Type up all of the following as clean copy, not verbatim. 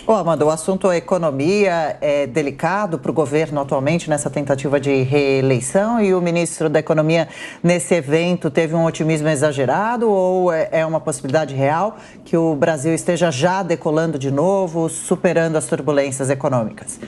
Ô, Amanda, o assunto economia é delicado para o governo atualmente nessa tentativa de reeleição, e o ministro da Economia nesse evento teve um otimismo exagerado ou é uma possibilidade real que o Brasil esteja já decolando de novo, superando as turbulências econômicas?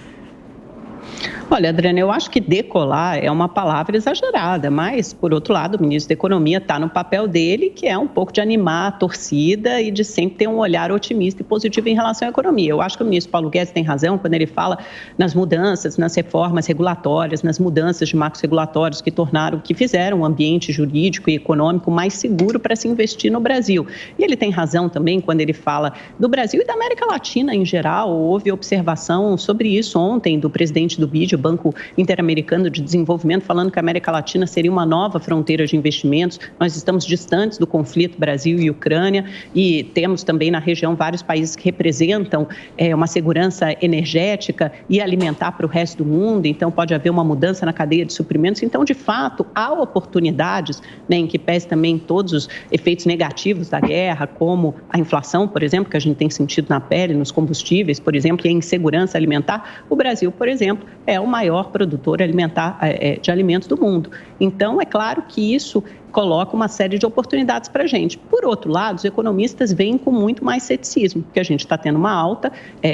Olha, Adriana, eu acho que decolar é uma palavra exagerada, mas, por outro lado, o ministro da Economia está no papel dele, que é um pouco de animar a torcida e de sempre ter um olhar otimista e positivo em relação à economia. Eu acho que o ministro Paulo Guedes tem razão quando ele fala nas mudanças, nas reformas regulatórias, nas mudanças de marcos regulatórios que fizeram o ambiente jurídico e econômico mais seguro para se investir no Brasil. E ele tem razão também quando ele fala do Brasil e da América Latina em geral. Houve observação sobre isso ontem do presidente do BID, Banco Interamericano de Desenvolvimento, falando que a América Latina seria uma nova fronteira de investimentos. Nós estamos distantes do conflito Brasil e Ucrânia e temos também na região vários países que representam uma segurança energética e alimentar para o resto do mundo, então pode haver uma mudança na cadeia de suprimentos. Então, de fato, há oportunidades, né, em que pese também todos os efeitos negativos da guerra, como a inflação, por exemplo, que a gente tem sentido na pele, nos combustíveis, por exemplo, e a insegurança alimentar. O Brasil, por exemplo, é o maior produtor alimentar de alimentos do mundo. Então, é claro que isso coloca uma série de oportunidades para a gente. Por outro lado, os economistas veem com muito mais ceticismo, porque a gente está tendo uma alta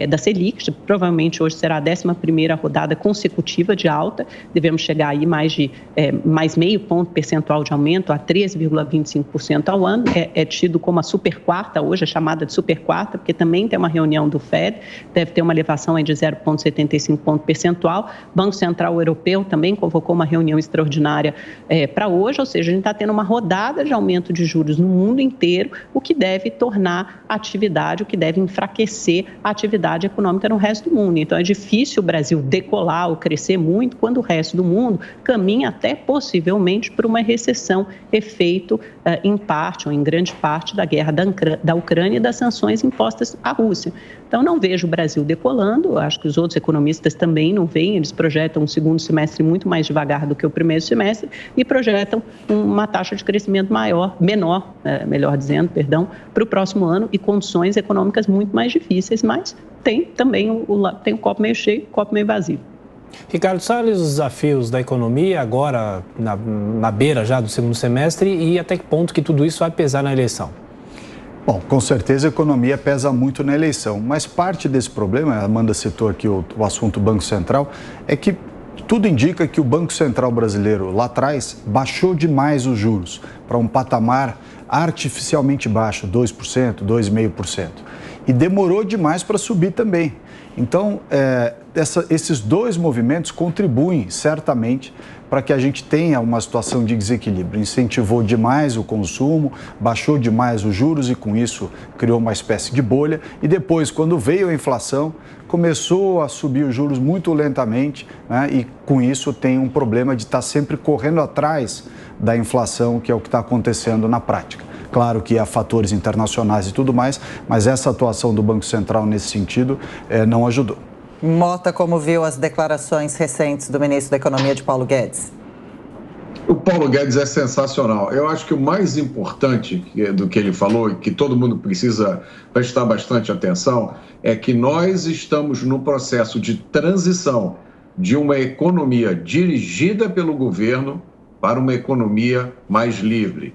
da Selic, provavelmente hoje será a 11ª rodada consecutiva de alta, devemos chegar aí mais meio ponto percentual de aumento, a 13,25% ao ano, é tido como a super quarta, hoje é chamada de super quarta, porque também tem uma reunião do FED, deve ter uma elevação aí de 0,75 ponto percentual. Banco Central Europeu também convocou uma reunião extraordinária para hoje, ou seja, a gente está tendo uma rodada de aumento de juros no mundo inteiro, o que deve tornar a atividade, o que deve enfraquecer a atividade econômica no resto do mundo. Então, é difícil o Brasil decolar ou crescer muito quando o resto do mundo caminha até possivelmente por uma recessão, efeito em parte ou em grande parte da guerra da Ucrânia e das sanções impostas à Rússia. Então, não vejo o Brasil decolando, acho que os outros economistas também não veem, eles projetam um segundo semestre muito mais devagar do que o primeiro semestre e projetam uma taxa de crescimento menor, para o próximo ano e condições econômicas muito mais difíceis, mas tem também tem o copo meio cheio, o copo meio vazio. Ricardo Salles, os desafios da economia agora na beira já do segundo semestre e até que ponto que tudo isso vai pesar na eleição? Bom, com certeza a economia pesa muito na eleição, mas parte desse problema, a Amanda citou aqui o assunto Banco Central, é que tudo indica que o Banco Central brasileiro lá atrás baixou demais os juros para um patamar artificialmente baixo, 2%, 2,5%. E demorou demais para subir também. Então, esses dois movimentos contribuem certamente para que a gente tenha uma situação de desequilíbrio. Incentivou demais o consumo, baixou demais os juros e com isso criou uma espécie de bolha. E depois, quando veio a inflação, começou a subir os juros muito lentamente, né? E com isso tem um problema de estar sempre correndo atrás da inflação, que é o que está acontecendo na prática. Claro que há fatores internacionais e tudo mais, mas essa atuação do Banco Central nesse sentido não ajudou. Mota, como viu as declarações recentes do ministro da Economia, de Paulo Guedes? O Paulo Guedes é sensacional. Eu acho que o mais importante do que ele falou, e que todo mundo precisa prestar bastante atenção, é que nós estamos no processo de transição de uma economia dirigida pelo governo para uma economia mais livre.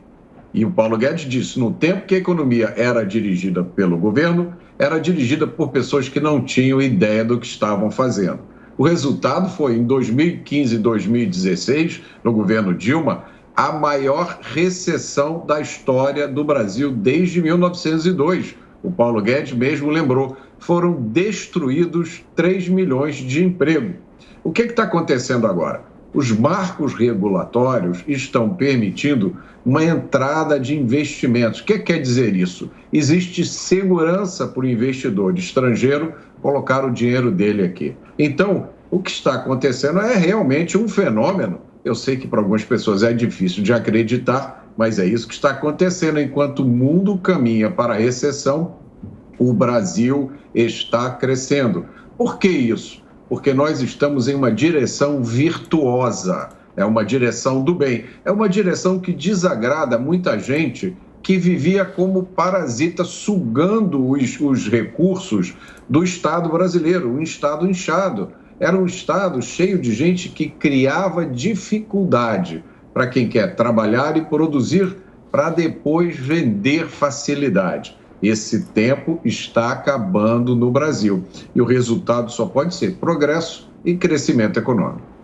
E o Paulo Guedes disse, no tempo que a economia era dirigida pelo governo, era dirigida por pessoas que não tinham ideia do que estavam fazendo. O resultado foi, em 2015 e 2016, no governo Dilma, a maior recessão da história do Brasil desde 1902. O Paulo Guedes mesmo lembrou, foram destruídos 3 milhões de empregos. O que está acontecendo agora? Os marcos regulatórios estão permitindo uma entrada de investimentos. O que quer dizer isso? Existe segurança para o investidor estrangeiro colocar o dinheiro dele aqui. Então, o que está acontecendo é realmente um fenômeno. Eu sei que para algumas pessoas é difícil de acreditar, mas é isso que está acontecendo. Enquanto o mundo caminha para a recessão, o Brasil está crescendo. Por que isso? Porque nós estamos em uma direção virtuosa, é uma direção do bem, é uma direção que desagrada muita gente que vivia como parasita, sugando os recursos do Estado brasileiro, um Estado inchado. Era um Estado cheio de gente que criava dificuldade para quem quer trabalhar e produzir para depois vender facilidade. Esse tempo está acabando no Brasil e o resultado só pode ser progresso e crescimento econômico.